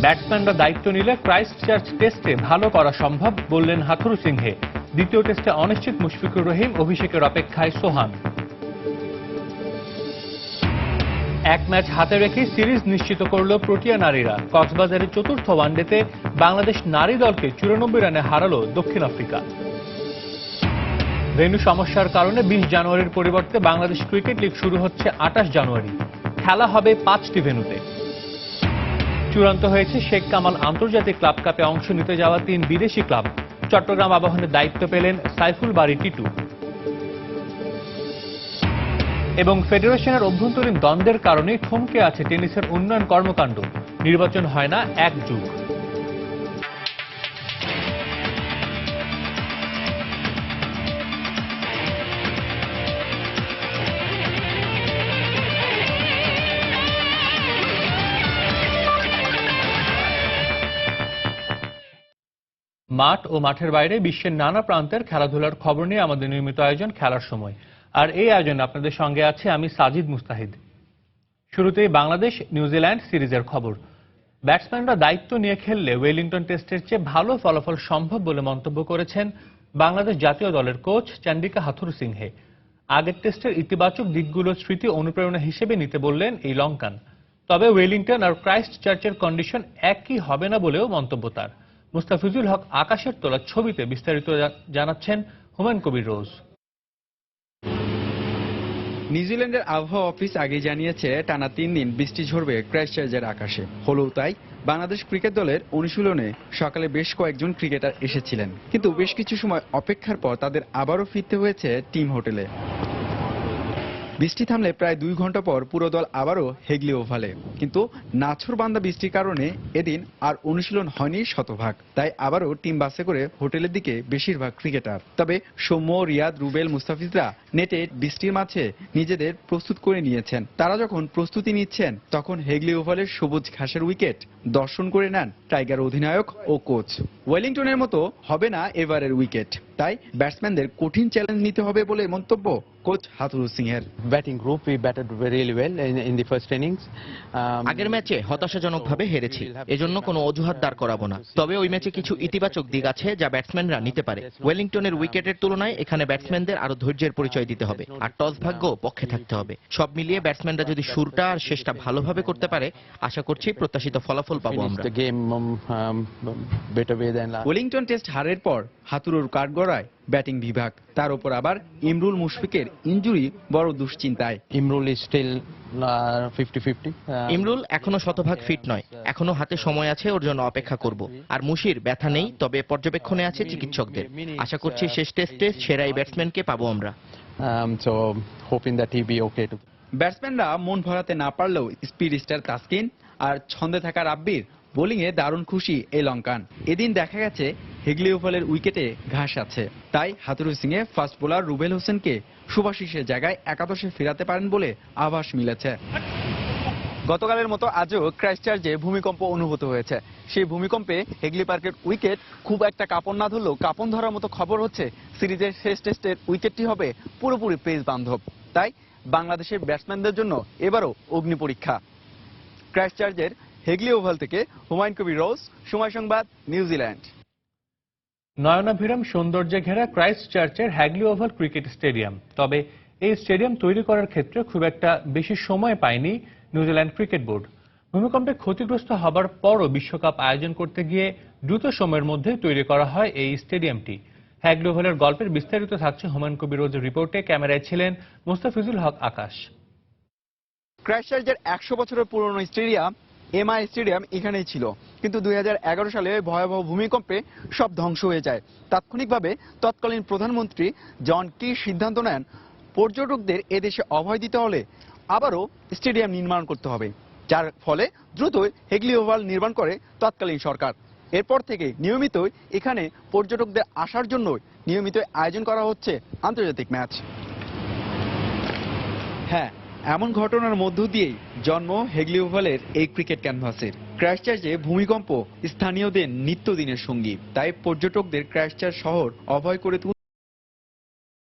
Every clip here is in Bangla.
ব্যাটসম্যানরা দায়িত্ব নিলে ক্রাইস্টচার্চ টেস্টে ভালো করা সম্ভব বললেন হাথুরুসিংহে। দ্বিতীয় টেস্টে অনিশ্চিত মুশফিকুর রহিম, অভিষেকের অপেক্ষায় সোহান। এক ম্যাচ হাতে রেখে সিরিজ নিশ্চিত করল প্রোটিয়া নারীরা। কক্সবাজারের চতুর্থ ওয়ানডেতে বাংলাদেশ নারী দলকে 94 রানে হারালো দক্ষিণ আফ্রিকা। ভেন্যু সমস্যার কারণে 20 জানুয়ারির পরিবর্তে বাংলাদেশ ক্রিকেট লিগ শুরু হচ্ছে 28 জানুয়ারি। খেলা হবে 5টি ভেন্যুতে। চূড়ান্ত হয়েছে শেখ কামাল আন্তর্জাতিক ক্লাব কাপে অংশ নিতে যাওয়া 3 বিদেশি ক্লাব। চট্টগ্রাম আবাহনের দায়িত্ব পেলেন সাইফুল বারী টিটু। এবং ফেডারেশনের অভ্যন্তরীণ দ্বন্দ্বের কারণে থমকে আছে টেনিসের উন্নয়ন কর্মকাণ্ড। নির্বাচন হয় না এক যুগ। মাঠ ও মাঠের বাইরে বিশ্বের নানা প্রান্তের খেলাধুলার খবর নিয়ে আমাদের নিয়মিত আয়োজন খেলার সময়। আর এই আয়োজনে আপনাদের সঙ্গে আছে আমি সাজিদ মুস্তাহিদ। শুরুতেই বাংলাদেশ নিউজিল্যান্ড সিরিজের খবর। ব্যাটসম্যানরা দায়িত্ব নিয়ে খেললে ওয়েলিংটন টেস্টের চেয়ে ভালো ফলাফল সম্ভব বলে মন্তব্য করেছেন বাংলাদেশ জাতীয় দলের কোচ চন্ডিকা হাথুরুসিংহে। আগের টেস্টের ইতিবাচক দিকগুলোর স্মৃতি অনুপ্রেরণা হিসেবে নিতে বললেন এই লঙ্কান। তবে ওয়েলিংটন আর ক্রাইস্টচার্চের কন্ডিশন একই হবে না বলেও মন্তব্য তার। মুস্তাফিজুল হক আকাশের তোলা ছবিতে বিস্তারিত জানাচ্ছেন হুমায়ুন কবির রোজ। নিউজিল্যান্ডের আবহাওয়া অফিস আগে জানিয়েছে টানা 3 দিন বৃষ্টি ঝরবে ক্রাইস্টচার্চের আকাশে। হলেও তাই বাংলাদেশ ক্রিকেট দলের অনুশীলনে সকালে বেশ কয়েকজন ক্রিকেটার এসেছিলেন, কিন্তু বেশ কিছু সময় অপেক্ষার পর তাদের আবারও ফিরতে হয়েছে টিম হোটেলে। বৃষ্টি থামলে প্রায় 2 ঘন্টা পর পুরো দল আবারও হেগলি ওভালে, কিন্তু নাছোড়বান্দা বৃষ্টির কারণে এদিন আর অনুশীলন হয়নি শতভাগ। তাই আবারও টিম বাসে করে হোটেলের দিকে বেশিরভাগ ক্রিকেটার। তবে সৌম্য, রিয়াদ, রুবেল, মুস্তাফিজরা নেটে বৃষ্টির মাঝে নিজেদের প্রস্তুত করে নিয়েছেন। তারা যখন প্রস্তুতি নিচ্ছেন তখন হেগলি ওভালের সবুজ ঘাসের উইকেট দর্শন করে নেন টাইগার অধিনায়ক ও কোচ। ওয়েলিংটনের মতো হবে না এবারের উইকেট, তাই ব্যাটসম্যানদের কঠিন চ্যালেঞ্জ নিতে হবে বলে মন্তব্য কোচ হাথুরুসিংহের। Batting group we batted really well in the first innings. আগের ম্যাচে হতাশাজনকভাবে হেরেছি, এজন্য কোনো অজুহাত দাঁড় করাবো না। তবে ওই ম্যাচে কিছু ইতিবাচক দিক আছে যা ব্যাটসম্যানরা নিতে পারে। ওয়েলিংটনের উইকেটের তুলনায় এখানে ব্যাটসম্যানদের আরো ধৈর্যের পরিচয় দিতে হবে, আর টস ভাগ্য পক্ষে থাকতে হবে। সব মিলিয়ে ব্যাটসম্যানরা যদি শুরুটা আর শেষটা ভালোভাবে করতে পারে, আশা করছি প্রত্যাশিত ফলাফল পাবো আমরা। ওয়েলিংটন টেস্ট হারের পর হাতুরুর কাঠগড়ায় ব্যাটিং বিভাগ, তার উপর আবার ইমরুল মুশফিকের ইনজুরি বড় দুশ্চিন্তায়। Imrul is still 50-50। ইমরুল এখনো শতভাগ ফিট নয়, এখনো হাতে সময় আছে, ওর জন্য অপেক্ষা করব। আর মুশির ব্যথা নেই, তবে পর্যবেক্ষণে আছে চিকিৎসকদের। আশা করছি শেষ টেস্টে সেরা এই ব্যাটসম্যানকে পাবো আমরা। So hoping that he be okay too. ব্যাটসম্যানরা মন ভরাতে না পারলেও স্পিড স্টার তাসকিন আর ছন্দে থাকা রাব্বির বোলিংয়ে দারুণ খুশি এই লঙ্কান। এদিন দেখা গেছে হেগলি ওভালের উইকেটে ঘাস আছে, তাই হাথুরুসিংহে ফাস্ট বোলার রুবেল হোসেনকে শুভাশিসের জায়গায় একাদশে ফেরাতে পারেন বলে আভাস মিলেছে। গতকালের মতো আজও ক্রাইস্টচার্চে ভূমিকম্প অনুভূত হয়েছে। সেই ভূমিকম্পে হেগলি পার্কের উইকেট খুব একটা কাঁপন না ধরলেও কাঁপন ধরার মতো খবর হচ্ছে সিরিজের শেষ টেস্টের উইকেটটি হবে পুরোপুরি পেস বান্ধব। তাই বাংলাদেশের ব্যাটসম্যানদের জন্য এবারও অগ্নি পরীক্ষা। ক্রাইস্টচার্চের হেগলি ওভাল থেকে হুমায়ুন কবির রোজ, সময় সংবাদ, নিউজিল্যান্ড। নয়নাভিরাম সৌন্দর্যে ঘেরা ক্রাইস্টচার্চের হ্যাগলি ওভাল ক্রিকেট স্টেডিয়াম। তবে এই স্টেডিয়াম তৈরি করার ক্ষেত্রে খুব একটা বেশি সময় পায়নি নিউজিল্যান্ড ক্রিকেট বোর্ড। ভূমিকম্পে ক্ষতিগ্রস্ত হবার পরও বিশ্বকাপ আয়োজন করতে গিয়ে দ্রুত সময়ের মধ্যে তৈরি করা হয় এই স্টেডিয়ামটি। হ্যাগলি ওভালের গল্পের বিস্তারিত থাকছে হুমায়ুন কবির রোজের রিপোর্টে। ক্যামেরায় ছিলেন মুস্তাফিজুল হক আকাশ। ক্রাইস্টচার্চের 100 বছরের পুরনো স্টেডিয়াম এমআই স্টেডিয়াম এখানেই ছিল, কিন্তু 2011 সালে ভয়াবহ ভূমিকম্পে সব ধ্বংস হয়ে যায়। তাৎক্ষণিকভাবে তৎকালীন প্রধানমন্ত্রী জন কি সিদ্ধান্ত নেন, পর্যটকদের এদেশে অভয় দিতে হলে আবারও স্টেডিয়াম নির্মাণ করতে হবে, যার ফলে দ্রুতই হেগলি ওভাল নির্মাণ করে তৎকালীন সরকার। এরপর থেকে নিয়মিতই এখানে পর্যটকদের আসার জন্য নিয়মিত আয়োজন করা হচ্ছে আন্তর্জাতিক ম্যাচ। হ্যাঁ, এমন ঘটনার মধ্য দিয়েই জন্ম হেগলি ওভালের এই ক্রিকেট ক্যানভাসের। ক্রাইস্টচার্চে ভূমিকম্প স্থানীয়দের নিত্যদিনের সঙ্গী, তাই পর্যটকদের ক্রাইস্টচার্চ শহর অভয় করে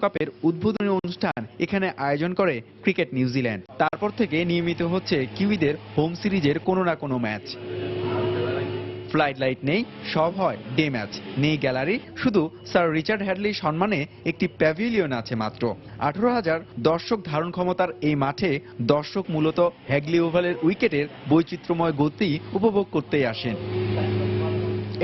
কাপের উদ্বোধনী অনুষ্ঠান এখানে আয়োজন করে ক্রিকেট নিউজিল্যান্ড। তারপর থেকে নিয়মিত হচ্ছে কিউইদের হোম সিরিজের কোনো না কোনো ম্যাচ। ফ্লাইট লাইট নেই, সব হয় ডে ম্যাচ। নেই গ্যালারি, শুধু স্যার রিচার্ড হ্যাডলি সম্মানে একটি প্যাভিলিয়ন আছে মাত্র। 18,000 দর্শক ধারণ ক্ষমতার এই মাঠে দর্শক মূলত হ্যাগলি ওভালের উইকেটের বৈচিত্র্যময় গতি উপভোগ করতেই আসেন।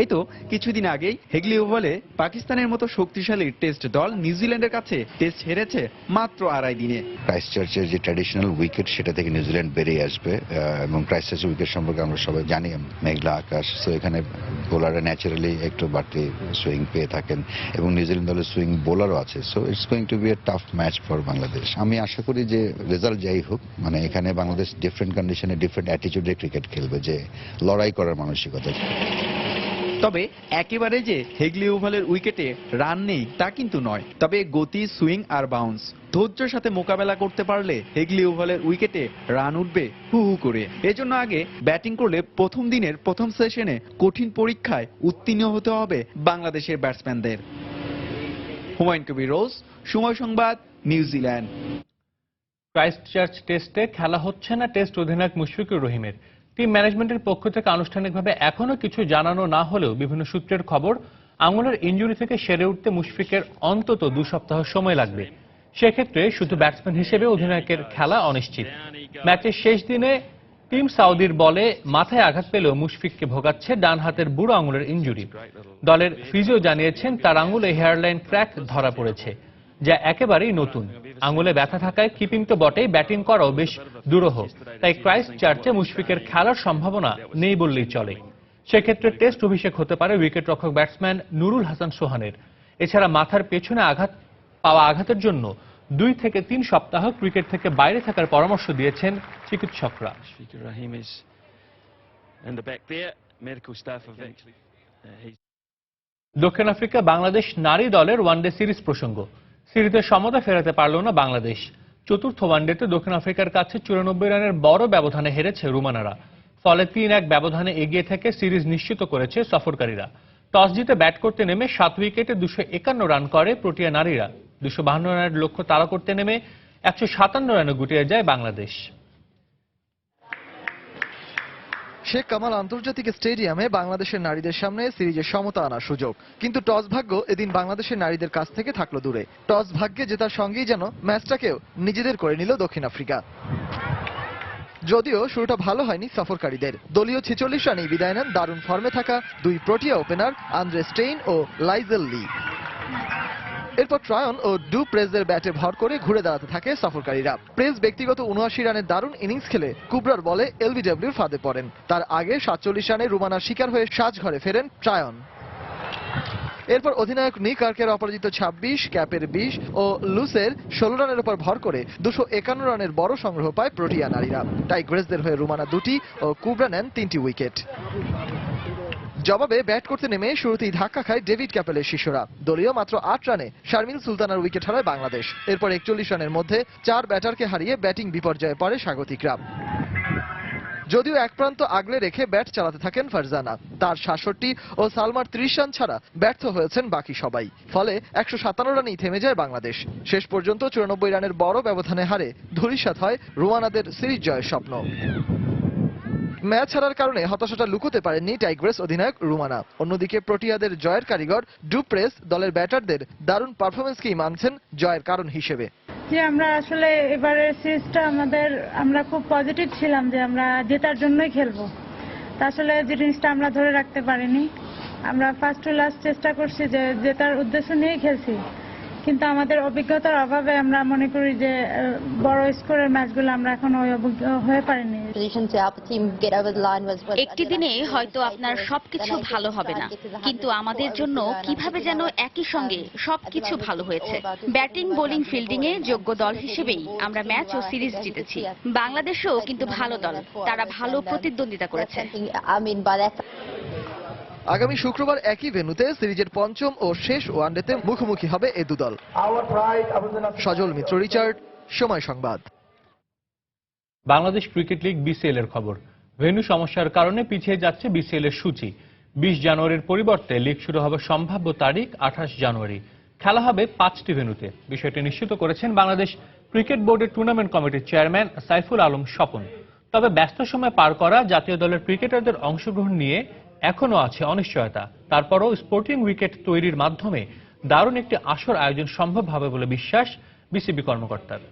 এই তো কিছুদিন আগেই হেগলি ওভালে পাকিস্তানের মতো শক্তিশালী টেস্ট দল নিউজিল্যান্ডের কাছে টেস্ট হেরেছে মাত্র 2.5 দিনে। ক্রাইস্টচার্চের যে ট্র্যাডিশনাল উইকেট সেটা থেকে নিউজিল্যান্ড বেরিয়ে আসবে এবং ক্রাইস্টচার্চের উইকেট সম্পর্কে আমরা সবাই জানি, মেঘলা আকাশ, তো এখানে বোলাররা ন্যাচারালি একটু বাড়তি সুইং পেয়ে থাকেন এবং নিউজিল্যান্ড দলের সুইং বোলারও আছে। So it's going to be a tough match for Bangladesh. আমি আশা করি যে রেজাল্ট যাই হোক, মানে এখানে বাংলাদেশ ডিফারেন্ট কন্ডিশনে ডিফারেন্ট অ্যাটিটিউডে ক্রিকেট খেলবে, যে লড়াই করার মানসিকতা। তবে একেবারে যে হেগলি ওভালের উইকেটে রান নেই তা কিন্তু নয়, তবে গতি, সুইং আর বাউন্স ধৈর্যের সাথে মোকাবেলা করতে পারলে হেগলি ওভালের উইকেটে রান উঠবে হু হু করে। এজন্য আগে ব্যাটিং করলে প্রথম দিনের প্রথম সেশনে কঠিন পরীক্ষায় উত্তীর্ণ হতে হবে বাংলাদেশের ব্যাটসম্যানদের। হুমায়ুন কবির রোজ, সময় সংবাদ, নিউজিল্যান্ড। ক্রাইস্টচার্চ টেস্টে খেলা হচ্ছে না টেস্ট অধিনায়ক মুশফিকুর রহিমের। টিম ম্যানেজমেন্টের পক্ষ থেকে আনুষ্ঠানিকভাবে এখনো কিছু জানানো না হলেও বিভিন্ন সূত্রের খবর, আঙুলের ইনজুরি থেকে সেরে উঠতে মুশফিকের অন্তত 2 সপ্তাহ সময় লাগবে। সেক্ষেত্রে শুধু ব্যাটসম্যান হিসেবে অধিনায়কের খেলা অনিশ্চিত। ম্যাচের শেষ দিনে টিম সাউদির বলে মাথায় আঘাত পেলেও মুশফিককে ভোগাচ্ছে ডান হাতের বুড়ো আঙুলের ইনজুরি। দলের ফিজিও জানিয়েছেন তার আঙুলে হেয়ারলাইন ক্র্যাক ধরা পড়েছে, যা একেবারেই নতুন। আঙুলে ব্যথা থাকায় কিপিং তো বটেই, ব্যাটিং করাও বেশ দুরূহ। তাই ক্রাইস্টচার্চে মুশফিকের খেলার সম্ভাবনা নেই বললেই চলে। সেক্ষেত্রে টেস্ট অভিষেক হতে পারে উইকেটরক্ষক ব্যাটসম্যান নুরুল হাসান সোহানের। এছাড়া মাথার পেছনে আঘাতের জন্য 2 থেকে 3 সপ্তাহ ক্রিকেট থেকে বাইরে থাকার পরামর্শ দিয়েছেন চিকিৎসকরা। দক্ষিণ আফ্রিকা বাংলাদেশ নারী দলের ওয়ানডে সিরিজ প্রসঙ্গ। সিরিজে সমতা ফেরাতে পারল না বাংলাদেশ। চতুর্থ ওয়ানডেতে দক্ষিণ আফ্রিকার কাছে 94 রানের বড় ব্যবধানে হেরেছে রুমানারা। ফলে 3-1 ব্যবধানে এগিয়ে থেকে সিরিজ নিশ্চিত করেছে সফরকারীরা। টস জিতে ব্যাট করতে নেমে 7 উইকেটে 251 রান করে প্রোটিয়া নারীরা। 252 রানের লক্ষ্য তাড়া করতে নেমে 157 রানে গুটিয়ে যায় বাংলাদেশ। শেখ কামাল আন্তর্জাতিক স্টেডিয়ামে বাংলাদেশের নারীদের সামনে সিরিজের সমতা আনার সুযোগ, কিন্তু টস ভাগ্য এদিন বাংলাদেশের নারীদের কাছ থেকে থাকলো দূরে। টস ভাগ্যে জেতার সঙ্গেই যেন ম্যাচটাকেও নিজেদের করে নিল দক্ষিণ আফ্রিকা। যদিও শুরুটা ভালো হয়নি সফরকারীদের। দলীয় 46 রানেই বিদায় নেন দারুণ ফর্মে থাকা 2 প্রোটিয়া ওপেনার আন্দ্রে স্টেইন ও লাইজেল লি। এরপর ট্রায়ন ও ডু প্রেসের ব্যাটে ভর করে ঘুরে দাঁড়াতে থাকে সফরকারীরা। প্রেস ব্যক্তিগত 79 রানের দারুণ ইনিংস খেলে কুবরার বলে এলবিডব্লিউর ফাঁদে পড়েন। তার আগে 47 রানে রুমানার শিকার হয়ে সাজঘরে ফেরেন ট্রায়ন। এরপর অধিনায়ক নিক আর্কের অপরাজিত 26, ক্যাপের 20 ও লুসের 16 রানের উপর ভর করে 251 রানের বড় সংগ্রহ পায় প্রোটিয়া নারীরা। টাইগ্রেসদের হয়ে রুমানা 2টি ও কুবরা নেন 3টি উইকেট। জবাবে ব্যাট করতে নেমে শুরুতেই ধাক্কা খায় ডেভিড ক্যাপেলের শিষ্যরা। দলীয় মাত্র 8 রানে শারমিন সুলতানার উইকেট হারায় বাংলাদেশ। এরপর 41 রানের মধ্যে 4 ব্যাটারকে হারিয়ে ব্যাটিং বিপর্যয়ে পড়ে স্বাগতিকরা। যদিও এক প্রান্ত আগলে রেখে ব্যাট চালাতে থাকেন ফারজানা। তার 66 ও সালমার 30 রান ছাড়া ব্যর্থ হয়েছেন বাকি সবাই। ফলে 157 রানেই থেমে যায় বাংলাদেশ। শেষ পর্যন্ত 94 রানের বড় ব্যবধানে হারে ধূলিসাৎ হয় রুমানাদের সিরিজ জয়ের স্বপ্ন। ম্যাচ হারার কারণে হতাশাটা লুকোতে পারেননি টাইগ্রেস অধিনায়ক রুমানা। অন্যদিকে প্রোটিয়াদের জয়ের কারিগর ডু প্রেস দলের ব্যাটারদের দারুণ পারফরমেন্সকেই মানছেন জয়ের কারণ হিসেবে। যে আমরা আসলে এবারের সিরিজটা আমরা খুব পজিটিভ ছিলাম যে আমরা জেতার জন্যই খেলবো। তা আসলে যে জিনিসটা আমরা ধরে রাখতে পারিনি। আমরা ফার্স্ট টু লাস্ট চেষ্টা করছি যে জেতার উদ্দেশ্য নিয়েই খেলছি, কিন্তু আমাদের অভিজ্ঞতার অভাবে আমরা মনে করি যে বড় স্কোরের ম্যাচগুলো আমরা এখন ওই অভিজ্ঞ হয়ে পারিনি। একটি দিনে হয়তো আপনার সবকিছু ভালো হবে না, কিন্তু আমাদের জন্য কিভাবে যেন একই সঙ্গে সবকিছু ভালো হয়েছে। ব্যাটিং, বোলিং, ফিল্ডিং এ যোগ্য দল হিসেবেই আমরা ম্যাচ ও সিরিজ জিতেছি। বাংলাদেশও কিন্তু ভালো দল, তারা ভালো প্রতিদ্বন্দ্বিতা করেছে। আগামী শুক্রবার একই ভেন্যুতে সিরিজের পঞ্চম ও শেষ ওয়ানডেতে মুখোমুখি হবে এ দুদল। সজল মিত্র, রিচার্ড, সময় সংবাদ। বাংলাদেশ ক্রিকেট লিগ বিসিএল এর খবর। ভেন্যু সমস্যার কারণে পিছিয়ে যাচ্ছে বিসিএল এর সূচি। 20 জানুয়ারির পরিবর্তে লিগ শুরু হবে সম্ভাব্য তারিখ 28 জানুয়ারি। খেলা হবে 5টি ভেন্যুতে। বিষয়টি নিশ্চিত করেছেন বাংলাদেশ ক্রিকেট বোর্ডের টুর্নামেন্ট কমিটির চেয়ারম্যান সাইফুল আলম স্বপন। তবে ব্যস্ত সময় পার করা জাতীয় দলের ক্রিকেটারদের অংশগ্রহণ নিয়ে এখনো আছে অনিশ্চয়তা। তারপরও স্পোর্টিং উইকেট তৈরির মাধ্যমে দারুণ একটি আসর আয়োজন সম্ভব হবে বলে বিশ্বাস বিসিবি কর্মকর্তার।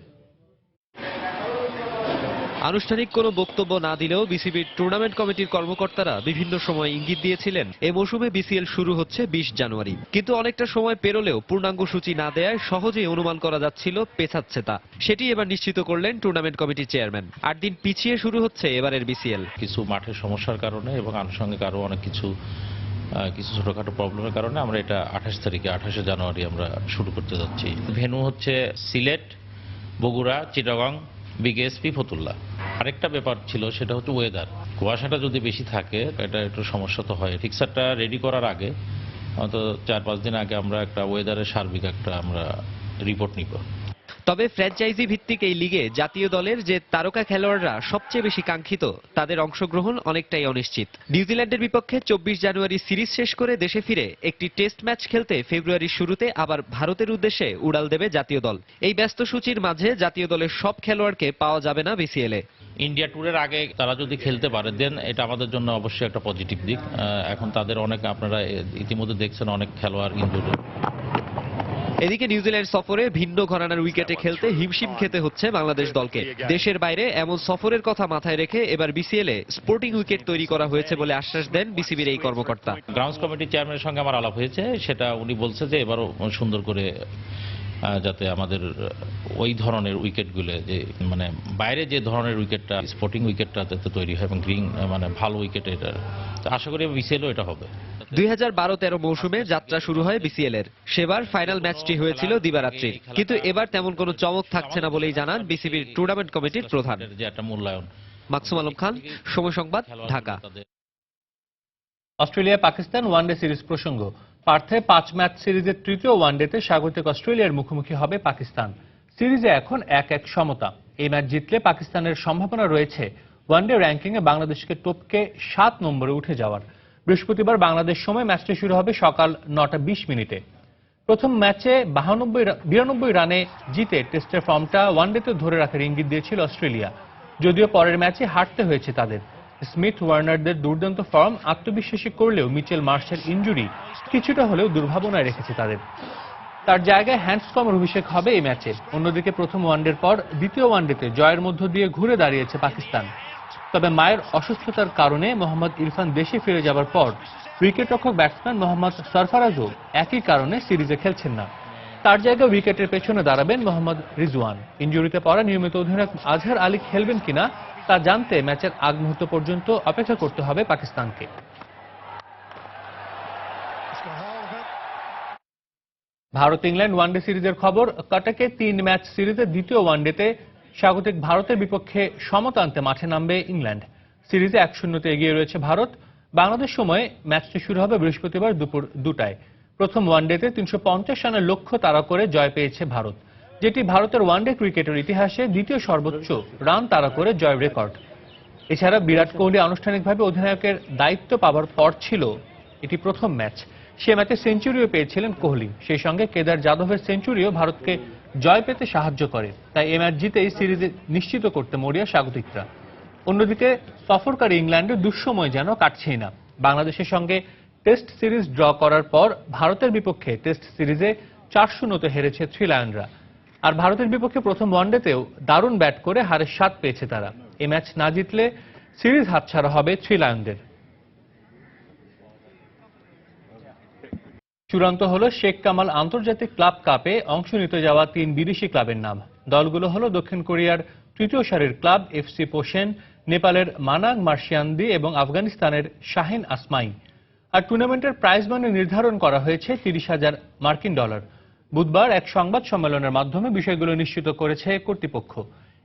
আনুষ্ঠানিক কোনো বক্তব্য না দিলেও বিসিবির টুর্নামেন্ট কমিটির কর্মকর্তারা বিভিন্ন সময় ইঙ্গিত দিয়েছিলেন এ মৌসুমে বিসিএল শুরু হচ্ছে 20 জানুয়ারি। কিন্তু অনেকটা সময় পেরোলেও পূর্ণাঙ্গ সূচি না দেয়ায় সহজেই অনুমান করা যাচ্ছিল পেছাচ্ছে তা। সেটি এবার নিশ্চিত করলেন টুর্নামেন্ট কমিটির চেয়ারম্যান। 8 দিন পিছিয়ে শুরু হচ্ছে এবারের বিসিএল। কিছু মাঠের সমস্যার কারণে এবং আনুষঙ্গিক আরো অনেক কিছু ছোটখাটো প্রবলেমের কারণে আমরা এটা 28 জানুয়ারি আমরা শুরু করতে যাচ্ছি। ভেন্যু হচ্ছে সিলেট, বগুড়া, চিটাগং, বিকেএসপি, ফতুল্লা। আরেকটা ব্যাপার ছিল সেটা হচ্ছে ওয়েদার। কুয়াশাটা যদি বেশি থাকে এটা একটু সমস্যা তো হয়। ফিক্সারটা রেডি করার আগে হয়তো 4-5 দিন আগে আমরা একটা ওয়েদারের সার্বিক একটা আমরা রিপোর্ট নিব। তবে ফ্র্যাঞ্চাইজি ভিত্তিক এই লিগে জাতীয় দলের যে তারকা খেলোয়াড়রা সবচেয়ে বেশি কাঙ্ক্ষিত তাদের অংশগ্রহণ অনেকটাই অনিশ্চিত। নিউজিল্যান্ডের বিপক্ষে 24 জানুয়ারি সিরিজ শেষ করে দেশে ফিরে একটি টেস্ট ম্যাচ খেলতে ফেব্রুয়ারির শুরুতে আবার ভারতের উদ্দেশ্যে উড়াল দেবে জাতীয় দল। এই ব্যস্ত সূচির মাঝে জাতীয় দলের সব খেলোয়াড়কে পাওয়া যাবে না বিসিএল-এ। ইন্ডিয়া ট্যুরের আগে তারা যদি খেলতে পারে দেন এটা আমাদের জন্য অবশ্যই একটা পজিটিভ দিক। এখন তাদের অনেক আপনারা ইতিমধ্যে দেখছেন অনেক খেলোয়াড় ইনজুর্ড। এদিকে নিউজিল্যান্ড সফরে ভিন্ন ঘরানার উইকেটে খেলতে হিমশিম খেতে হচ্ছে বাংলাদেশ দলকে। দেশের বাইরে এমন সফরের কথা মাথায় রেখে এবার বিসিএল-এ স্পোর্টিং উইকেট তৈরি করা হয়েছে বলে আশ্বাস দেন বিসিবির এই কর্মকর্তা। গ্রাউন্ডস কমিটির চেয়ারম্যানের সঙ্গে আমার আলাপ হয়েছে, সেটা উনি বলছে যে এবারও সুন্দর করে যাতে আমাদের ওই ধরনের উইকেটগুলো যে মানে বাইরে যে ধরনের উইকেটটা স্পোর্টিং উইকেটটা যাতে তৈরি হয় এবং গ্রিন মানে ভালো উইকেট এটা আশা করি বিসিএলও এটা হবে। 2012-13 মৌসুমে যাত্রা শুরু হয় বিসিএল-এর। সেবার ফাইনাল ম্যাচটি হয়েছিল দিবারাত্রির। কিন্তু এবার তেমন কোনো চমক থাকছে না বলেই জানান বিসিবির টুর্নামেন্ট কমিটির প্রধান। যে একটা মূল্যায়ন। মাকসুম আলম খান, সময় সংবাদ, Dhaka. Australia Pakistan one day series প্রসঙ্গ। পার্থে 5 ম্যাচ সিরিজের তৃতীয় ওয়ানডেতে স্বাগতিক অস্ট্রেলিয়ার মুখোমুখি হবে পাকিস্তান। সিরিজে এখন 1-1 সমতা। এই ম্যাচ জিতলে পাকিস্তানের সম্ভাবনা রয়েছে ওয়ানডে র্যাঙ্কিংয়ে বাংলাদেশকে টপকে 7 নম্বরে উঠে যাওয়ার। বৃহস্পতিবার বাংলাদেশ সময় ম্যাচটি শুরু হবে সকাল 9:20 প্রথম ম্যাচে 92 রানে জিতে টেস্টের ফর্মটা ওয়ানডেতে ধরে রাখার ইঙ্গিত দিয়েছিল অস্ট্রেলিয়া। যদিও পরের ম্যাচে হারতে হয়েছে তাদের। স্মিথ ওয়ার্নারদের দুর্দান্ত ফর্ম আত্মবিশ্বাসী করলেও মিচেল মার্শের ইনজুরি কিছুটা হলেও দুর্ভাবনায় রেখেছে তাদের। তার জায়গায় হ্যান্ডসকমের অভিষেক হবে এই ম্যাচে। অন্যদিকে প্রথম ওয়ানডের পর দ্বিতীয় ওয়ানডেতে জয়ের মধ্য দিয়ে ঘুরে দাঁড়িয়েছে পাকিস্তান। তবে মায়ের অসুস্থতার কারণে মোহাম্মদ ইরফান দেশে ফিরে যাবার পর উইকেটরক্ষক ব্যাটসম্যান মোহাম্মদ সরফরাজও একই কারণে সিরিজে খেলছেন না। তার জায়গায় উইকেটের পেছনে দাঁড়াবেন মোহাম্মদ রিজওয়ান। ইনজুরিতে পড়া নিয়মিত অধিনায়ক আজহার আলী খেলবেন কিনা তা জানতে ম্যাচের আগ মুহূর্ত পর্যন্ত অপেক্ষা করতে হবে পাকিস্তানকে। ভারত ইংল্যান্ড ওয়ানডে সিরিজের খবর। কটকে 3 ম্যাচ সিরিজের দ্বিতীয় ওয়ানডেতে স্বাগতিক ভারতের বিপক্ষে সমতা আনতে মাঠে নামবে ইংল্যান্ড। সিরিজে 1-0 এগিয়ে রয়েছে ভারত। বাংলাদেশ সময়ে ম্যাচটি শুরু হবে বৃহস্পতিবার দুপুর 2টায়। প্রথম ওয়ানডেতে 350 রানের লক্ষ্য তাড়া করে জয় পেয়েছে ভারত, যেটি ভারতের ওয়ানডে ক্রিকেটের ইতিহাসে দ্বিতীয় সর্বোচ্চ রান তাড়া করে জয়ের রেকর্ড। এছাড়া বিরাট কোহলি আনুষ্ঠানিকভাবে অধিনায়কের দায়িত্ব পাওয়ার পর ছিল এটি প্রথম ম্যাচ। সে ম্যাচে সেঞ্চুরিও পেয়েছিলেন কোহলি। সেই সঙ্গে কেদার যাদবের সেঞ্চুরিও ভারতকে জয় পেতে সাহায্য করে। তাই এই ম্যাচ জিতেই সিরিজে নিশ্চিত করতে মরিয়া স্বাগতিকরা। অন্যদিকে সফরকারী ইংল্যান্ডের দুঃসময় যেন কাটছেই না। বাংলাদেশের সঙ্গে টেস্ট সিরিজ ড্র করার পর ভারতের বিপক্ষে টেস্ট সিরিজে 4-0 হেরেছে থ্রি লায়নরা। আর ভারতের বিপক্ষে প্রথম ওয়ানডেতেও দারুণ ব্যাট করে হারের স্বাদ পেয়েছে তারা। এই ম্যাচ না জিতলে সিরিজ হাতছাড়া হবে থ্রি লায়নদের। চূড়ান্ত হলো শেখ কামাল আন্তর্জাতিক ক্লাব কাপে অংশ নিতে যাওয়া 3 বিদেশি ক্লাবের নাম। দলগুলো হলো দক্ষিণ কোরিয়ার তৃতীয় সারির ক্লাব এফসি পোশেন, নেপালের মানাং মার্শিয়ান্দি এবং আফগানিস্তানের শাহিন আসমাই। আর টুর্নামেন্টের প্রাইজ মানি নির্ধারণ করা হয়েছে $30,000। বুধবার এক সংবাদ সম্মেলনের মাধ্যমে বিষয়গুলো নিশ্চিত করেছে কর্তৃপক্ষ।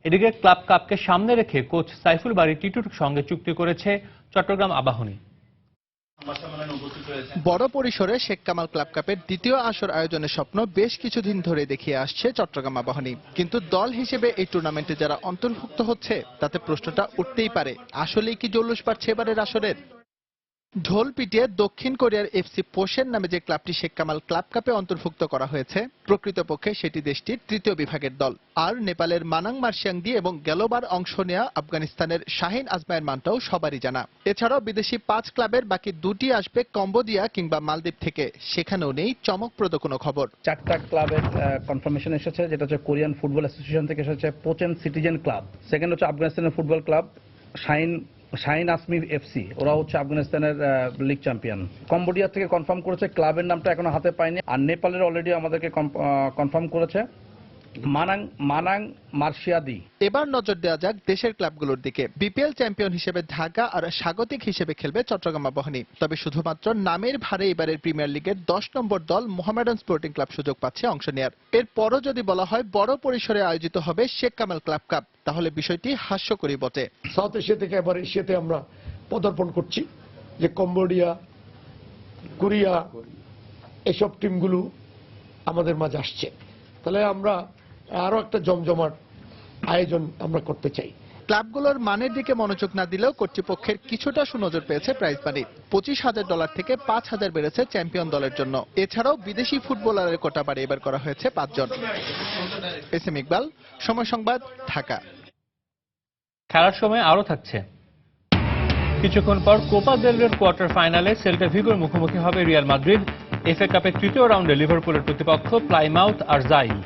এদিকে ক্লাব কাপকে সামনে রেখে কোচ সাইফুল বারী টিটুর সঙ্গে চুক্তি করেছে চট্টগ্রাম আবাহনী। বড় পরিসরে শেখ কামাল ক্লাব কাপের দ্বিতীয় আসর আয়োজনের স্বপ্ন বেশ কিছুদিন ধরে দেখিয়ে আসছে চট্টগ্রাম আবাহনী। কিন্তু দল হিসেবে এই টুর্নামেন্টে যারা অন্তর্ভুক্ত হচ্ছে তাতে প্রশ্নটা উঠতেই পারে, আসলেই কি জল্লোষ বাড়ছে এবারের আসরের? ঢোল পিটিয়ে দক্ষিণ কোরিয়ার এফসি পোশেন নামে যে ক্লাবটি শেখ কামাল ক্লাব কাপে অন্তর্ভুক্ত করা হয়েছে প্রকৃতপক্ষে সেটি দেশটির তৃতীয় বিভাগের দল। আর নেপালের মানাং মার্শিয়াংদি এবং গেলোবার অংশ নেওয়া আফগানিস্তানের শাহিন আজমায়ের মানটাও সবারই জানা। এছাড়াও বিদেশি 5 ক্লাবের বাকি 2টি আসবে কম্বোডিয়া কিংবা মালদ্বীপ থেকে, সেখানেও নেই চমকপ্রদ কোনো খবর। 4টা ক্লাবের কনফার্মেশন এসেছে, যেটা হচ্ছে কোরিয়ান ফুটবল অ্যাসোসিয়েশন থেকে এসেছে পোচেন সিটিজেন ক্লাব, সেকেন্ড হচ্ছে আফগানিস্তানের ফুটবল ক্লাব শাহিন আসমির এফসি, ওরা হচ্ছে আফগানিস্তানের লিগ চ্যাম্পিয়ন। কম্বোডিয়া থেকে কনফার্ম করেছে, ক্লাবের নামটা এখনো হাতে পায়নি। আর নেপালের অলরেডি আমাদেরকে কনফার্ম করেছে মানাং মার্শিয়াদি। এবার নজর দেওয়া যাক দেশের ক্লাবগুলোর দিকে। বিপিএল চ্যাম্পিয়ন হিসেবে ঢাকা আর স্বাগতিক হিসেবে খেলবে চট্টগ্রাম আবাহনী। তবে শুধুমাত্র নামের ভারে এবারের প্রিমিয়ার লিগের 10 নম্বর দল মোহামেডান স্পোর্টিং ক্লাব সুযোগ পাচ্ছে অংশ নেয়ার। এরপরও যদি বলা হয় বড় পরিসরে আয়োজিত হবে শেখ কামাল ক্লাব কাপ, তাহলে বিষয়টি হাস্যকরই বটে। সাউথ এশিয়া থেকে এবার এশিয়াতে আমরা পদার্পণ করছি, যে কম্বোডিয়া, কোরিয়া, এসব টিমগুলো আমাদের মাঝে আসছে। তাহলে আমরা আরো একটা জমজমাট আয়োজন আমরা করতে চাই। ক্লাবগুলোর মানের দিকে মনোযোগ না দিলেও কর্তৃপক্ষের কিছুটা সুনজর পেয়েছে প্রাইজ মানি। $25,000 থেকে 5,000 বেড়েছে চ্যাম্পিয়ন দলের জন্য। এছাড়াও বিদেশি ফুটবলারের কোটা বাড়িয়ে এবার করা হয়েছে 5 জন। এসএম ইকবাল, সময় সংবাদ, ঢাকা। খেলার সময় আরও থাকছে। কিছুক্ষণ পর কোপা দেল রের কোয়ার্টার ফাইনালে সেল্টা ভিগোর মুখোমুখি হবে রিয়াল মাদ্রিদ। এফএ কাপের তৃতীয় রাউন্ডে লিভারপুলের প্রতিপক্ষ প্লাইমাউথ আর জাইল।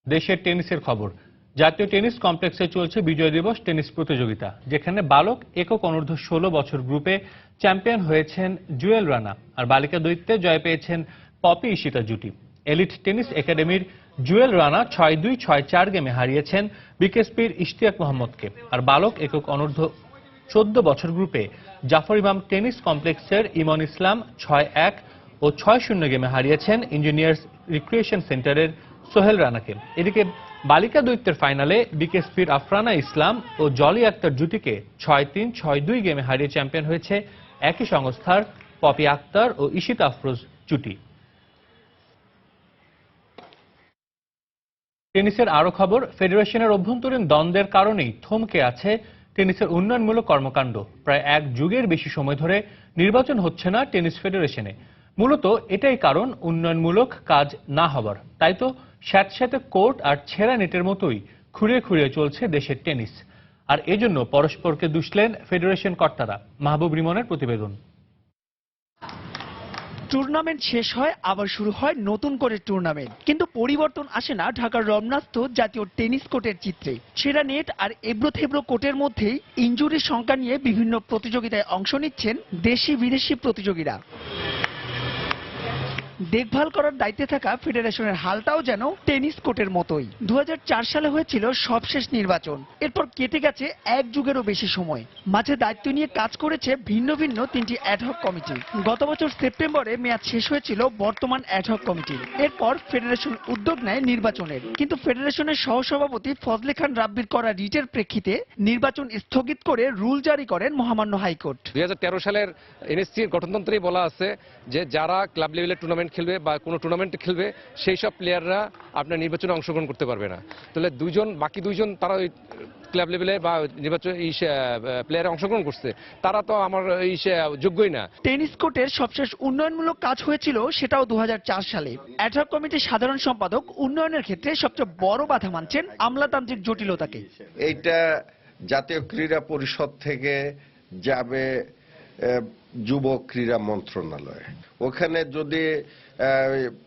দেশের টেনিসের খবর। জাতীয় টেনিস কমপ্লেক্সে চলছে বিজয় দিবস টেনিস প্রতিযোগিতা, যেখানে বালক একক অনূর্ধ্ব 16 বছর গ্রুপে চ্যাম্পিয়ন হয়েছেন জুয়েল রানা, আর বালিকা দ্বৈতে জয় পেয়েছেন পপি ঈশিতা জুটি। এলিট টেনিস একাডেমির জুয়েল রানা 6-2, 6-4 গেমে হারিয়েছেন বিকেএসপির ইশতিয়াক মোহাম্মদকে, আর বালক একক অনূর্ধ্ব 14 বছর গ্রুপে জাফর ইমাম টেনিস কমপ্লেক্সের ইমন ইসলাম 6-1 ও 6-0 গেমে হারিয়েছেন ইঞ্জিনিয়ার্স রিক্রিয়েশন সেন্টারের সোহেল রানাকে। এদিকে বালিকা দ্বৈতের ফাইনালে বিকেএসপির আফরানা ইসলাম ও জলি আক্তার জুটিকে 6-3, 6-2 গেমে হারিয়ে চ্যাম্পিয়ন হয়েছে একই সংস্থার পপি আক্তার ও ঈশিতা আফরোজ জুটি। টেনিসের আরো খবর। ফেডারেশনের অভ্যন্তরীণ দ্বন্দ্বের কারণেই থমকে আছে টেনিসের উন্নয়নমূলক কর্মকাণ্ড। প্রায় 1 যুগের বেশি সময় ধরে নির্বাচন হচ্ছে না টেনিস ফেডারেশনে। মূলত এটাই কারণ উন্নয়নমূলক কাজ না হবার। তাই তো স্যাঁতস্যাঁতে কোর্ট আর ছেঁড়া নেটের মতোই খুঁড়িয়ে খুঁড়িয়ে চলছে দেশের টেনিস। আর এজন্য পরস্পরকে দুষলেন ফেডারেশন কর্তারা। মাহবুব রিমনের প্রতিবেদন। টুর্নামেন্ট শেষ হয়, আবার শুরু হয় নতুন করে টুর্নামেন্ট, কিন্তু পরিবর্তন আসে না ঢাকার রমনাস্থ জাতীয় টেনিস কোর্টের চিত্রে। ছেঁড়া নেট আর এবড়ো থেবড়ো কোর্টের মধ্যেই ইনজুরির সংখ্যা নিয়ে বিভিন্ন প্রতিযোগিতায় অংশ নিচ্ছেন দেশি বিদেশি প্রতিযোগীরা। দেখভাল করার দায়িত্বে থাকা ফেডারেশনের হালটাও যেন টেনিস কোর্টের মতোই। 2004 সালে হয়েছিল সবশেষ নির্বাচন, এরপর কেটে গেছে 1 যুগেরও বেশি সময়। মাঝে দায়িত্ব নিয়ে কাজ করেছে ভিন্ন ভিন্ন 3টি অ্যাডহক কমিটি। গত বছর সেপ্টেম্বরে মেয়াদ শেষ হয়েছিল বর্তমান অ্যাডহক কমিটির। এরপর ফেডারেশন উদ্যোগ নেয় নির্বাচনের, কিন্তু ফেডারেশনের সহসভাপতি ফজলে খান রাব্বির করা রিটের প্রেক্ষিতে নির্বাচন স্থগিত করে রুল জারি করেন মহামান্য হাইকোর্ট। 2013 সালের এনএসসির গঠনতন্ত্রেই বলা আছে যে যারা ক্লাব লেভেলের টুর্নামেন্ট খেলবে বা কোনো টুর্নামেন্টে খেলবে সেই সব প্লেয়াররা আপনার নির্বাচনে অংশগ্রহণ করতে পারবে না। তাহলে বাকি দুইজন তারা ওই ক্লাব লেভেলে বা নির্বাচন প্লেয়ারে অংশগ্রহণ করছে, তারা তো আমার যোগ্যই না। টেনিস কোর্টের সবশেষ উন্নয়নমূলক কাজ হয়েছিল সেটাও 2004 সালে। অ্যাডহক কমিটির সাধারণ সম্পাদক উন্নয়নের ক্ষেত্রে সবচেয়ে বড় বাধা মানছেন আমলাতান্ত্রিক জটিলতাকে। এইটা জাতীয় ক্রীড়া পরিষদ থেকে যাবে যুব ক্রীড়া মন্ত্রণালয়। ওখানে যদি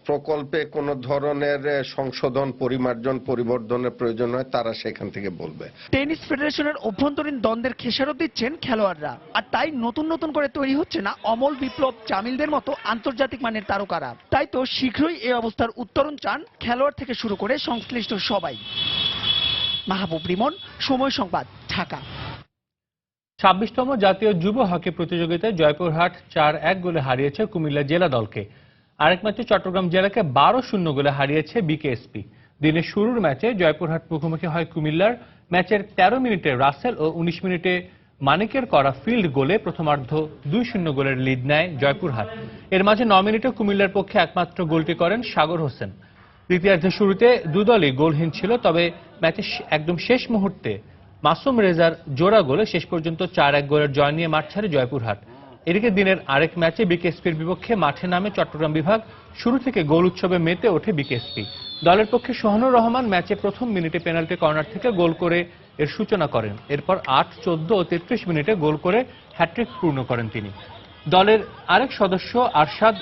প্রকল্পে কোনো ধরনের সংশোধন, পরিমার্জন, পরিবর্ধনের প্রয়োজন হয়, তারা সেখান থেকে বলবে। টেনিস ফেডারেশনের অভ্যন্তরীণ দ্বন্দ্বের খেসারত দিচ্ছেন খেলোয়াড়রা, আর তাই নতুন নতুন করে তৈরি হচ্ছে না অমল, বিপ্লব, জামিলদের মতো আন্তর্জাতিক মানের তারকারা। তাই তো শীঘ্রই এই অবস্থার উত্তরণ চান খেলোয়াড় থেকে শুরু করে সংশ্লিষ্ট সবাই। মাহবুব রিমন, সময় সংবাদ, ঢাকা। 26তম জাতীয় যুব হকি প্রতিযোগিতায় জয়পুরহাট 4-1 গোলে হারিয়েছে কুমিল্লা জেলা দলকে। আরেক ম্যাচে চট্টগ্রাম জেলাকে 12-0 গোলে হারিয়েছে বিকেএসপি। দিনের শুরুর ম্যাচে জয়পুরহাট মুখোমুখি হয় কুমিল্লার। ম্যাচের 13 মিনিটে রাসেল ও 19 মিনিটে মানিকের করা ফিল্ড গোলে প্রথমার্ধ 2-0 গোলের লিড নেয় জয়পুরহাট। এর মাঝে 9 মিনিটে কুমিল্লার পক্ষে একমাত্র গোলটি করেন সাগর হোসেন। দ্বিতীয়ার্ধের শুরুতে দুদলই গোলহীন ছিল, তবে ম্যাচের একদম শেষ মুহূর্তে মাসুম রেজার জোড়া গোলে শেষ পর্যন্ত 4-1 গোলের জয় নিয়ে মাঠ ছাড়ে জয়পুরহাট। এদিকে দিনের আরেক ম্যাচে বিকেএসপির বিপক্ষে মাঠে নামে চট্টগ্রাম বিভাগ। শুরু থেকে গোল উৎসবে মেতে ওঠে বিকেএসপি। দলের পক্ষে সোহানুর রহমান ম্যাচে প্রথম মিনিটে পেনাল্টি কর্নার থেকে গোল করে এর সূচনা করেন। এরপর 8, 14 ও 33 মিনিটে গোল করে হ্যাট্রিক পূর্ণ করেন তিনি। দলের আরেক সদস্য আরশাদ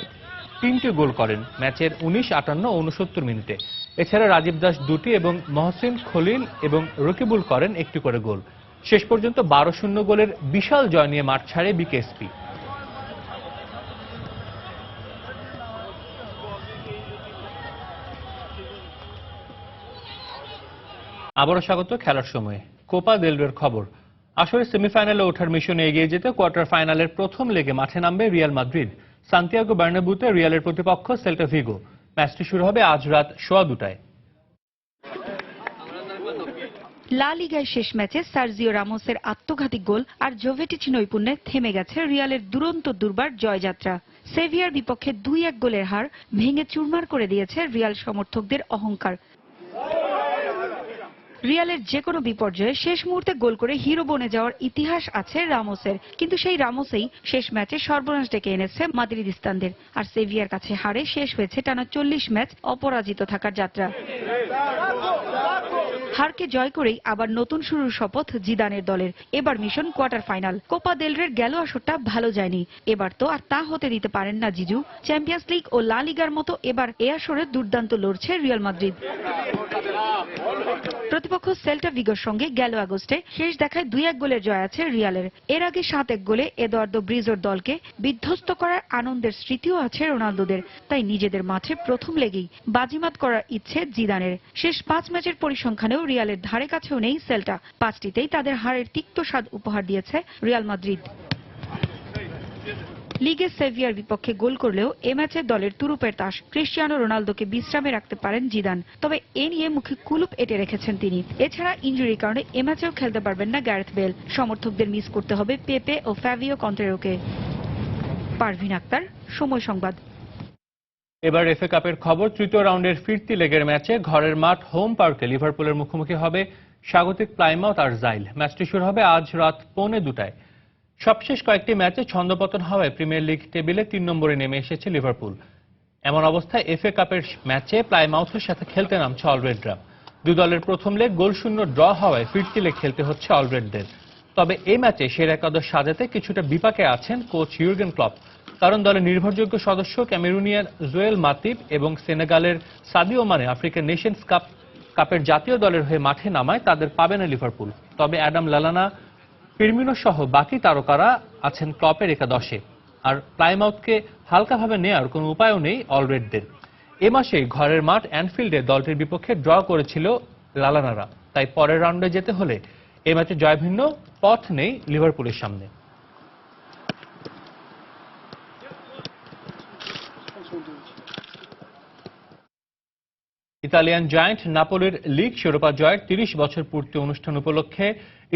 3টি গোল করেন ম্যাচের 19, 58 ও 69 মিনিটে। এছাড়া রাজীব দাস 2টি এবং মহসিন খলিল এবং রকিবুল করেন 1টি করে গোল। শেষ পর্যন্ত 12-0 গোলের বিশাল জয় নিয়ে মাঠ ছাড়ে বিকেএসপি। আবারও স্বাগত খেলার সময়ে। কোপা দেল রের খবর। আসলে সেমিফাইনালে ওঠার মিশনে এগিয়ে যেতে কোয়ার্টার ফাইনালের প্রথম লেগে মাঠে নামবে রিয়াল মাদ্রিদ। সান্তিয়াগো বার্নাব্যুতে রিয়ালের প্রতিপক্ষ সেল্টা ভিগো। ম্যাচটি শুরু হবে আজ রাত 2:15টায়। লা লিগায় শেষ ম্যাচে সার্জিও রামোসের আত্মঘাতী গোল আর জোভেটিচ নৈপুণ্যে থেমে গেছে রিয়ালের দুরন্ত দুর্বার জয়যাত্রা। সেভিয়ার বিপক্ষে 2-1 গোলের হার ভেঙে চুরমার করে দিয়েছে রিয়াল সমর্থকদের অহংকার। রিয়ালের যে কোনো বিপর্যয়ে শেষ মুহূর্তে গোল করে হিরো বনে যাওয়ার ইতিহাস আছে রামোসের, কিন্তু সেই রামোসেই শেষ ম্যাচে সর্বনাশ ডেকে এনেছে মাদ্রিদিস্তানদের। আর সেভিয়ার কাছে হারে শেষ হয়েছে টানা 40 ম্যাচ অপরাজিত থাকার যাত্রা। হারকে জয় করেই আবার নতুন শুরুর শপথ জিদানের দলের। এবার mission quarter final. Copa del রের গেল আসরটা ভালো যায়নি, এবার তো আর তা হতে দিতে পারেন না জিজু। চ্যাম্পিয়ন্স লিগ ও লা লিগার মতো এবার এ আসরে দুর্দান্ত লড়ছে রিয়াল মাদ্রিদ। প্রতিপক্ষ সেল্টা ভিগোর সঙ্গে গেল আগস্টে শেষ দেখায় 2-1 গোলের জয় আছে রিয়ালের। এর আগে 7-1 গোলে এদুয়ার্দো ব্রিজোর দলকে বিধ্বস্ত করার আনন্দের স্মৃতিও আছে রোনালদোদের। তাই নিজেদের মাঠে প্রথম লেগেই বাজিমাত করার ইচ্ছে জিদানের। শেষ 5 ম্যাচের পরিসংখ্যানেও রিয়ালের ধারে কাছেও নেই সেল্টা। 5টিতেই তাদের হারের তিক্ত স্বাদ উপহার দিয়েছে রিয়াল মাদ্রিদ। লিগে সেভিয়ার বিপক্ষে গোল করলেও এ ম্যাচে দলের তুরুপের তাস ক্রিস্টিয়ানো রোনালদোকে বিশ্রামে রাখতে পারেন জিদান, তবে এ নিয়ে মুখে কুলুপ এঁটে রেখেছেন তিনি। এছাড়া ইনজুরির কারণে এ ম্যাচেও খেলতে পারবেন না গ্যারেথ বেল। সমর্থকদের মিস করতে হবে পেপে ও ফ্যাভিও কন্টেরোকে। পারভিন আক্তার, সময় সংবাদ। এবার এফএ কাপের খবর। তৃতীয় রাউন্ডের ফিরতি লেগের ম্যাচে ঘরের মাঠ হোম পার্কে লিভারপুলের মুখোমুখি হবে স্বাগতিক প্লাইমাউথ আর জাইল। ম্যাচটি শুরু হবে আজ রাত 2:45টায়। সবশেষ কয়েকটি ম্যাচে ছন্দপতন হওয়ায় প্রিমিয়ার লিগ টেবিলে 3 নম্বরে নেমে এসেছে লিভারপুল। এমন অবস্থায় এফএ কাপের ম্যাচে প্লাইমাউথের সাথে খেলতে নামছে অলরেডরা। দুই দলের প্রথম লেগ গোলশূন্য ড্র হওয়ায় ফিরতি লেগ খেলতে হচ্ছে অলরেডদের। তবে এই ম্যাচে সেরা একাদশ সাজাতে কিছুটা বিপাকে আছেন কোচ ইউর্গেন ক্লপ। কারণ দলের নির্ভরযোগ্য সদস্য ক্যামেরুনিয়ার জোয়েল মাতিব এবং সেনেগালের সাদিও মানে আফ্রিকান নেশনস কাপের জাতীয় দলের হয়ে মাঠে নামায় তাদের পাবে না লিভারপুল। তবে অ্যাডাম লালানা, ফিরমিনো সহ বাকি তারকারা আছেন ক্লপের একাদশে। আর প্লাইমাউথকে হালকাভাবে নেওয়ার কোনো উপায়ও নেই অলরেডদের। এ মাসেই ঘরের মাঠ অ্যানফিল্ডে দলটির বিপক্ষে ড্র করেছিল লালানারা। তাই পরের রাউন্ডে যেতে হলে এ ম্যাচে জয়ভিন্ন পথ নেই লিভারপুলের সামনে। ইতালিয়ান জায়ান্ট নাপোলির লিগ শিরোপা জয়ের 30 বছর পূর্তি অনুষ্ঠান উপলক্ষে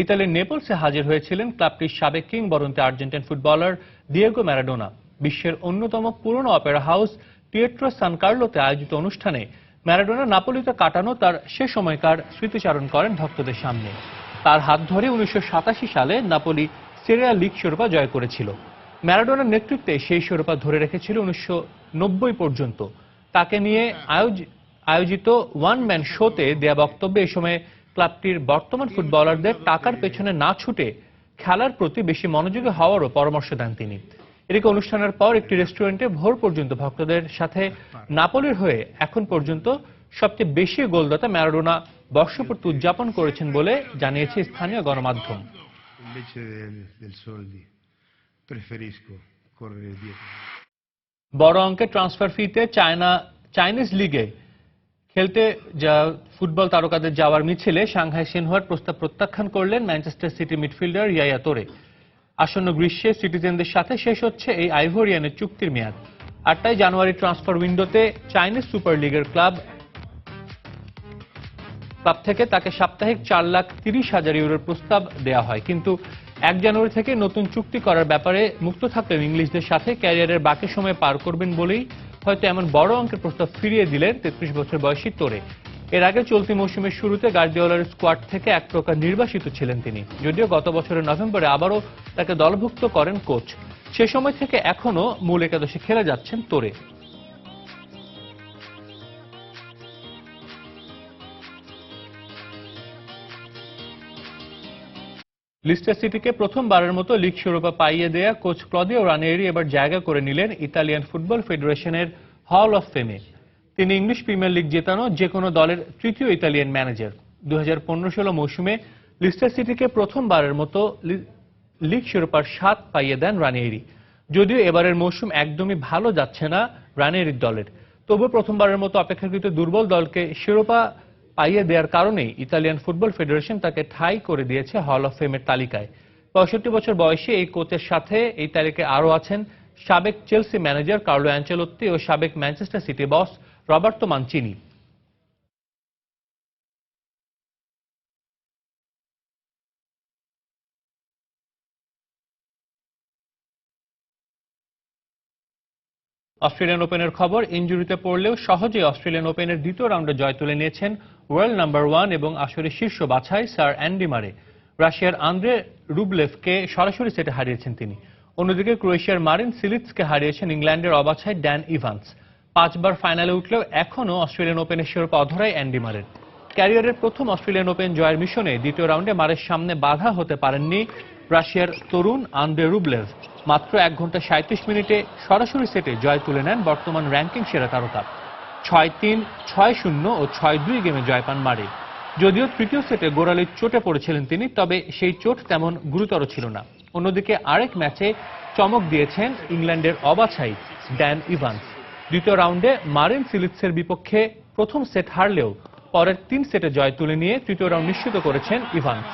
ইতালির নেপলসে হাজির হয়েছিলেন ক্লাবটির সাবেক কিংবদন্তি আর্জেন্টাইন ফুটবলার দিয়েগো ম্যারাডোনা। বিশ্বের অন্যতম পুরনো অপেরা হাউস টিয়েট্রো সান কার্লোতে আয়োজিত অনুষ্ঠানে ম্যারাডোনা নাপোলিতে কাটানো তার সে সময়কার স্মৃতিচারণ করেন ভক্তদের সামনে। তার হাত ধরে 1987 সালে নাপোলি সেrie A লিগ শিরোপা জয় করেছিল। ম্যারাডোনার নেতৃত্বে সেই শিরোপা ধরে রেখেছিল 1990 পর্যন্ত। তাকে নিয়ে আয়োজিত ওয়ান ম্যান শোতে দেয়া বক্তব্যে এ সময় ক্লাবটির বর্তমান ফুটবলারদের টাকার পেছনে না ছুটে খেলার প্রতি বেশি মনোযোগী হওয়ারও পরামর্শ দেন তিনি। এদিকে অনুষ্ঠানের পর একটি রেস্টুরেন্টে ভোর পর্যন্ত ভক্তদের সাথে নাপোলির হয়ে এখন পর্যন্ত সবচেয়ে বেশি গোলদাতা ম্যারাডোনা বর্ষপূর্তি উদযাপন করেছেন বলে জানিয়েছে স্থানীয় গণমাধ্যম। বড় অঙ্কের ট্রান্সফার ফিতে চাইনিজ লিগে খেলতে ফুটবল তারকাদের যাওয়ার মিছিলে সাংহাই সিনহুয়ার প্রস্তাব প্রত্যাখ্যান করলেন ম্যানচেস্টার সিটি মিডফিল্ডার ইয়ায়া তোরে। আসন্ন গ্রীষ্মে সিটিজেনদের সাথে শেষ হচ্ছে এই আইভোরিয়ানের চুক্তির মেয়াদ। 8 জানুয়ারি ট্রান্সফার উইন্ডোতে চাইনিজ সুপার লিগের ক্লাব থেকে তাকে সাপ্তাহিক 4,30,000 ইউরোর প্রস্তাব দেওয়া হয়, কিন্তু 1 জানুয়ারি থেকে নতুন চুক্তি করার ব্যাপারে মুক্ত থাকলেও ইংলিশদের সাথে ক্যারিয়ারের বাকি সময় পার করবেন বলেই হয়তো এমন বড় অঙ্কের প্রস্তাব ফিরিয়ে দিলেন 33 বছর বয়সী তোরে। এর আগে চলতি মৌসুমের শুরুতে গার্দিওলার স্কোয়াড থেকে এক প্রকার নির্বাসিত ছিলেন তিনি, যদিও গত বছরের নভেম্বরে আবারও তাকে দলভুক্ত করেন কোচ। সে সময় থেকে এখনো মূল একাদশে খেলে যাচ্ছেন তোরে। লিস্টার সিটিকে প্রথমবারের মতো লিগ শিরোপা পাইয়ে দেয়া কোচ ক্লদিও রানিয়েরি এবার জায়গা করে নিলেন ইতালিয়ান ফুটবল ফেডারেশনের হল অফ ফেমে। তিনি ইংলিশ প্রিমিয়ার লিগ জেতানো যে কোনো দলের তৃতীয় ইতালিয়ান ম্যানেজার। 2015-16 মৌসুমে লিস্টার সিটিকে প্রথমবারের মতো লিগ শিরোপার স্বাদ পাইয়ে দেন রানিয়েরি। যদিও এবারের মৌসুম একদমই ভালো যাচ্ছে না রানিয়েরির দলের, তবুও প্রথমবারের মতো অপেক্ষাকৃত দুর্বল দলকে শিরোপা পাইয়ে দেওয়ার কারণেই ইতালিয়ান ফুটবল ফেডারেশন তাকে ঠাঁই করে দিয়েছে হল অফ ফেমের তালিকায়। 65 বছর বয়সী এই কোচের সাথে এই তালিকায় আরও আছেন সাবেক চেলসি ম্যানেজার কার্লো অ্যাঞ্চেলোত্তি ও সাবেক ম্যানচেস্টার সিটি বস রবার্তো মানচিনি। অস্ট্রেলিয়ান ওপেনের খবর, ইনজুরিতে পড়লেও সহজেই অস্ট্রেলিয়ান ওপেনের দ্বিতীয় রাউন্ডে জয় তুলে নিয়েছেন ওয়ার্ল্ড নাম্বার 1 এবং আসরের শীর্ষ বাছাই স্যার অ্যান্ডি মারে। রাশিয়ার আন্দ্রে রুবলেভকে সরাসরি সেটে হারিয়েছেন তিনি। অন্যদিকে ক্রোয়েশিয়ার মারিন সিলিৎসকে হারিয়েছেন ইংল্যান্ডের অবাছাই ড্যান ইভান্স। 5 বার ফাইনালে উঠলেও এখনও অস্ট্রেলিয়ান ওপেনের শিরোপা অধরাই অ্যান্ডি মারের। ক্যারিয়ারের প্রথম অস্ট্রেলিয়ান ওপেন জয়ের মিশনে দ্বিতীয় রাউন্ডে মারের সামনে বাধা হতে পারেননি রাশিয়ার তরুণ আন্দ্রে রুবলেভ। মাত্র 1 ঘন্টা 37 মিনিটে সরাসরি সেটে জয় তুলে নেন বর্তমান র্যাঙ্কিং সেরা তারকা। 6-3, 6-0 ও 6-2 গেমে জয় পান মারে। যদিও তৃতীয় সেটে গোড়ালির চোটে পড়েছিলেন তিনি, তবে সেই চোট তেমন গুরুতর ছিল না। অন্যদিকে আরেক ম্যাচে চমক দিয়েছেন ইংল্যান্ডের অবাছাই ড্যান ইভান্স। দ্বিতীয় রাউন্ডে মারিন সিলিৎসের বিপক্ষে প্রথম সেট হারলেও পরের 3 সেটে জয় তুলে নিয়ে তৃতীয় রাউন্ড নিশ্চিত করেছেন ইভান্স।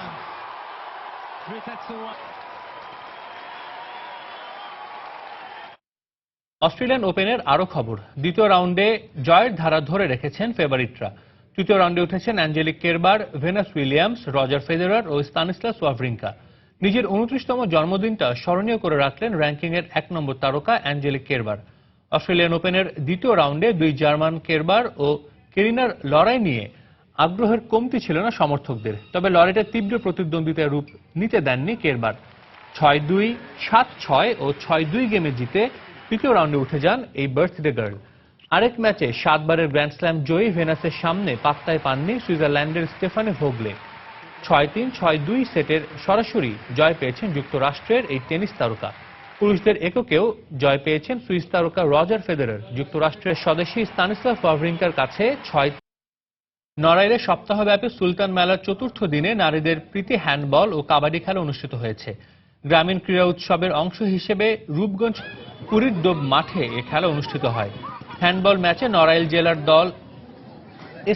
অস্ট্রেলিয়ান ওপেনের আরও খবর, দ্বিতীয় রাউন্ডে জয়ের ধারা ধরে রেখেছেন ফেভারিটরা। তৃতীয় রাউন্ডে উঠেছেন Angelique Kerber, Venus Williams, Roger Federer ও স্তানিস্লাস ওয়াভরিঙ্কা। নিজের 29তম জন্মদিনটা স্মরণীয় করে রাখলেন র্যাঙ্কিংয়ের 1 নম্বর তারকা অ্যাঞ্জেলিক কেরবার। অস্ট্রেলিয়ান ওপেনের দ্বিতীয় রাউন্ডে 2 জার্মান কেরবার ও কেরিনার লড়াই নিয়ে আগ্রহের কমতি ছিল না সমর্থকদের, তবে লড়াইটা তীব্র প্রতিদ্বন্দ্বিতার রূপ নিতে দেননি কেরবার। 6-2, 7-6 ও 6-2 গেমে জিতে তৃতীয় রাউন্ডে উঠে যান এই বার্থডে গার্ল। আরেক ম্যাচে 7 বারের গ্র্যান্ড স্ল্যাম জয়ী ভেনাসের সামনে পাত্তায় পাননি সুইজারল্যান্ডের স্টেফানে ভোগলে। 6-3, 6-2 সেটের সরাসরি জয় পেয়েছেন যুক্তরাষ্ট্রের এই টেনিস তারকা। পুরুষদের এককেও জয় পেয়েছেন সুইস তারকা রজার ফেদেরার। যুক্তরাষ্ট্রের স্বদেশী স্তানিস্লাস ওয়াভরিঙ্কার কাছে 6। নড়াইলে সপ্তাহব্যাপী সুলতান মেলার 4র্থ দিনে নারীদের প্রীতি হ্যান্ডবল ও কাবাডি খেলা অনুষ্ঠিত হয়েছে। গ্রামীণ ক্রীড়া উৎসবের অংশ হিসেবে রূপগঞ্জ কুড়িরদোব মাঠে এ খেলা অনুষ্ঠিত হয়। হ্যান্ডবল ম্যাচে নড়াইল জেলার দল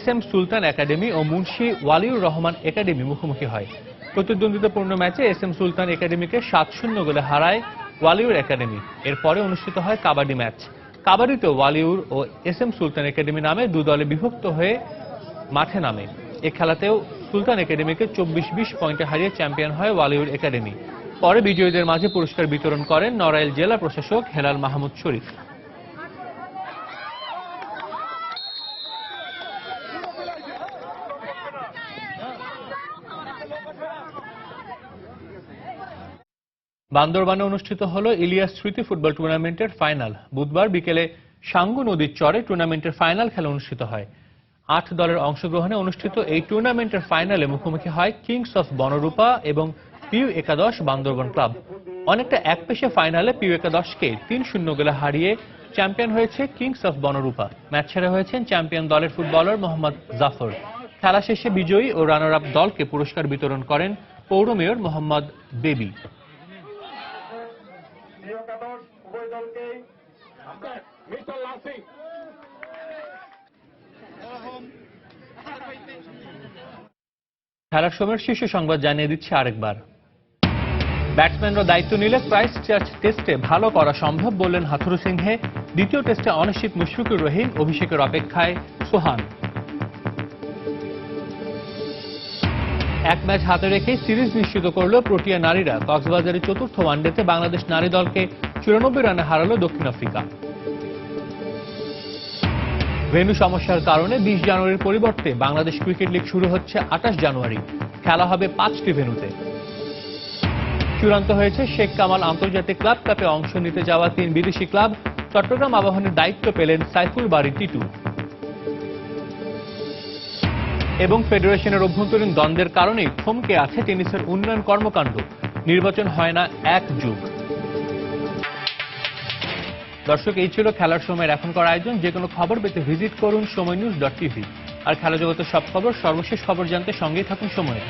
SM সুলতান একাডেমি ও মুন্সি ওয়ালিউর রহমান একাডেমি মুখোমুখি হয়। প্রতিদ্বন্দ্বিতাপূর্ণ ম্যাচে SM সুলতান একাডেমিকে 7-0 গোলে হারায় ওয়ালিউর একাডেমি। এরপরে অনুষ্ঠিত হয় কাবাডি ম্যাচ। কাবাডিতে ওয়ালিউর ও SM সুলতান একাডেমি নামে 2 দলে বিভক্ত হয়ে মাঠে নামে। এ খেলাতেও সুলতান একাডেমিকে 24-20 পয়েন্টে হারিয়ে চ্যাম্পিয়ন হয় ওয়ালিউর একাডেমি। পরে বিজয়ীদের মাঝে পুরস্কার বিতরণ করেন নড়াইল জেলা প্রশাসক হেলাল মাহমুদ শরীফ। বান্দরবানে অনুষ্ঠিত হল ইলিয়াস স্মৃতি ফুটবল টুর্নামেন্টের ফাইনাল। বুধবার বিকেলে সাঙ্গু নদীর চরে টুর্নামেন্টের ফাইনাল খেলা অনুষ্ঠিত হয়। 8 দলের অংশগ্রহণে অনুষ্ঠিত এই টুর্নামেন্টের ফাইনালে মুখোমুখি হয় কিংস অফ বনরূপা এবং পিউ একাদশ বান্দরবান ক্লাব। অনেকটা একপেশে ফাইনালে পিউ একাদশকে 3-0 গোলে হারিয়ে চ্যাম্পিয়ন হয়েছে কিংস অফ বনরূপা। ম্যাচ সেরা হয়েছেন চ্যাম্পিয়ন দলের ফুটবলার মোহাম্মদ জাফর। খেলা শেষে বিজয়ী ও রানার আপ দলকে পুরস্কার বিতরণ করেন পৌর মেয়র মোহাম্মদ বেবি। খেলার সময়ের শীর্ষ সংবাদ জানিয়ে দিচ্ছে আরেকবার। ব্যাটসম্যানরা দায়িত্ব নিলে ক্রাইস্টচার্চ টেস্টে ভালো করা সম্ভব বললেন হাথুরু সিংহে। দ্বিতীয় টেস্টে অনিশ্চিত মুশফিকুর রহিম, অভিষেকের অপেক্ষায় সোহান। এক ম্যাচ হাতে রেখে সিরিজ নিশ্চিত করল প্রোটিয়া নারীরা। কক্সবাজারের 4র্থ ওয়ানডেতে বাংলাদেশ নারী দলকে 94 রানে হারালো দক্ষিণ আফ্রিকা। ভেন্যু সমস্যার কারণে 20 জানুয়ারির পরিবর্তে বাংলাদেশ ক্রিকেট লিগ শুরু হচ্ছে 28 জানুয়ারি। খেলা হবে 5টি ভেন্যুতে। চূড়ান্ত হয়েছে শেখ কামাল আন্তর্জাতিক ক্লাব কাপে অংশ নিতে যাওয়া 3 বিদেশি ক্লাব। চট্টগ্রাম আবাহনীর দায়িত্ব পেলেন সাইফুল বারী টিটু। এবং ফেডারেশনের অভ্যন্তরীণ দ্বন্দ্বের কারণেই থমকে আছে টেনিসের উন্নয়ন কর্মকাণ্ড। নির্বাচন হয় না 1 যুগ। দর্শক, এই ছিল খেলার সময়ের এখনকার আয়োজন। যে কোনো খবর পেতে ভিজিট করুন সময়নিউজ.tv। আর খেলা জগতের সব খবর, সর্বশেষ খবর জানতে সঙ্গেই থাকুন সময়।